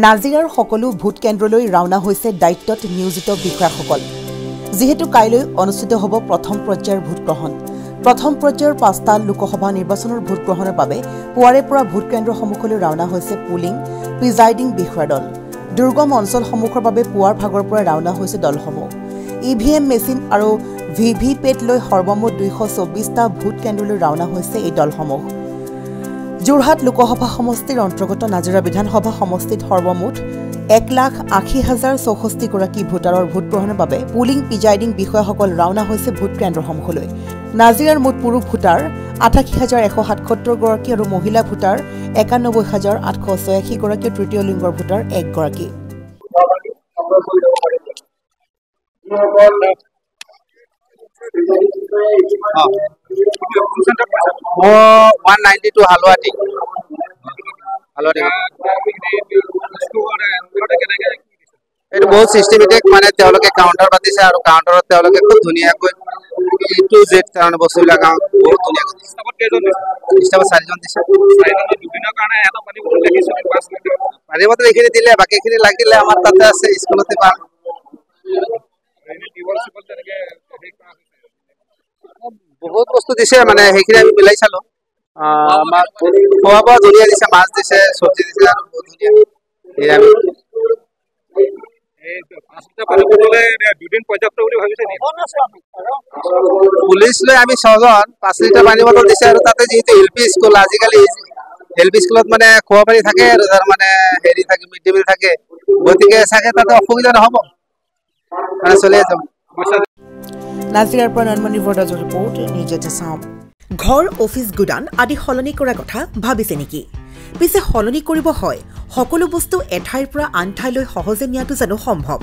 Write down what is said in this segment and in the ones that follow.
নাজিৰাৰ সকলো ভোট কেন্দ্ৰলৈ ৰাওনা হৈছে দায়িত্বত নিয়োজিত বিষয়াসকল। যেহেতু কাইলৈ অনুষ্ঠিত হ'ব প্ৰথম পৰ্যায়ৰ ভোটগ্ৰহণ। প্ৰথম পৰ্যায়ৰ 5টা লোকসভা নিৰ্বাচনৰ ভোটগ্ৰহণৰ বাবে পুৱাৰে পৰা ভোট কেন্দ্ৰৰ সন্মুখলৈ ৰাওনা হৈছে পুলিং প্ৰিজাইডিং বিষয়াৰ দল। দুৰ্গম অঞ্চলসমূহৰ বাবে পুৱাৰ ভাগৰ পৰা ৰাওনা হৈছে দলসমূহ। EVM মেচিন আৰু VVPেট লৈ সৰ্বমুঠ 224টা ভোট কেন্দ্ৰলৈ ৰাওনা হৈছে এই দলসমূহ। যোৰহাট লোকসভা সমষ্টিৰ অন্তৰ্গত নাজিৰা বিধানসভা সমষ্টিত সৰ্বমুঠ 1,80,064 গৰাকী ভোটাৰৰ ভোটগ্ৰহণৰ বাবে পুলিং প্ৰিজাইডিং বিষয়াসকল ৰাওনা হৈছে ভোট কেন্দ্ৰৰ সন্মুখলৈ। নাজিৰাৰ মুঠ পুৰুষ ভোটাৰ 88,177 গৰাকী আৰু মহিলা ভোটাৰ 91,886 গৰাকী, তৃতীয় লিংগৰ ভোটাৰ 1 গৰাকী। Oh, 192 Halwadi. It was systematic মানে তেওঁলোকে কাউন্টাৰ পাতিছে আৰু কাউন্টাৰত তেওঁলোকে খুব ধুনীয়াকৈ টু জেড কাৰণে বস্তুবিলাক বহুত ধুনীয়াকৈ দিছে। ষ্টাফত 4জন দিছে। 4জনৰ দুদিনৰ কাৰণে এটা পানী বটল লাগিছে 5 লিটাৰ। পানী বটল এইখিনি দিলে বাকিখিনি লাগিলে আমাৰ তাতে আছে স্কুলতে পাম। বহুত বস্তু দিছে মানে সেইখিনি আমি মিলাই চালো। আমাক খোৱা বোৱা ধুনীয়া দিছে, মাছ দিছে, চব্জি দিছে আৰু বহুত ধুনীয়া। পুলিচ লৈ আমি 6জন 5 লিটাৰ পানী বটল দিছে আৰু তাতে যিহেতু LP স্কুল আজিকালি LP স্কুলত মানে খোৱা পানী থাকে আৰু তাৰ মানে হেৰি থাকে মিড ডে মিল থাকে, গতিকে চাগে তাতে অসুবিধা নহ'ব মানে চলি আছে। নাজিৰাৰ পৰা নয়নমণি বৰদলৈৰ ৰিপৰ্ট, নিউজ আছাম। ঘৰ, অফিচ, গুদান আদি সলনি কৰাৰ কথা ভাবিছে নেকি? পিছে সলনি কৰিব হয়, সকলো বস্তু এঠাইৰ পৰা আন ঠাইলৈ সহজে নিয়াটো জানো সম্ভৱ?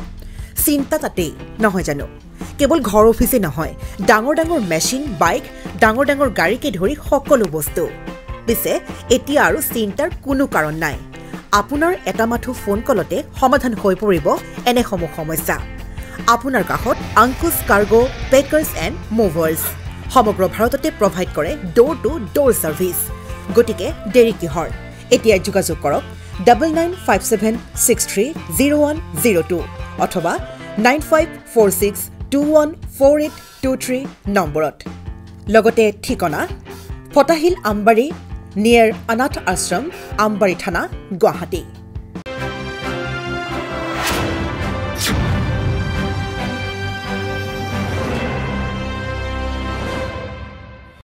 চিন্তা তাতেই নহয় জানো? কেৱল ঘৰ অফিচে নহয়, ডাঙৰ ডাঙৰ মেচিন, বাইক, ডাঙৰ ডাঙৰ গাড়ীকে ধৰি সকলো বস্তু। পিছে এতিয়া আৰু চিন্তাৰ কোনো কাৰণ নাই। আপোনাৰ এটা মাথো ফোন কলতে সমাধান হৈ পৰিব এনেসমূহ সমস্যা। আপোনাৰ কাষত আংকুশ কাৰ্গো পেকাৰ্ছ এণ্ড মুভাৰ্ছ সমগ্ৰ ভাৰততে প্ৰভাইড কৰে ডোৰ টু ডোৰ ছাৰ্ভিচ। গতিকে দেৰি কিহৰ? এতিয়া যোগাযোগ কৰক 9957630102 অথবা 9546214823 নম্বৰত। লগতে ঠিকনা ফটাহিল আমবাৰী নিয়েৰ অনাথ আশ্ৰম, আমবাৰী থানা, গুৱাহাটী।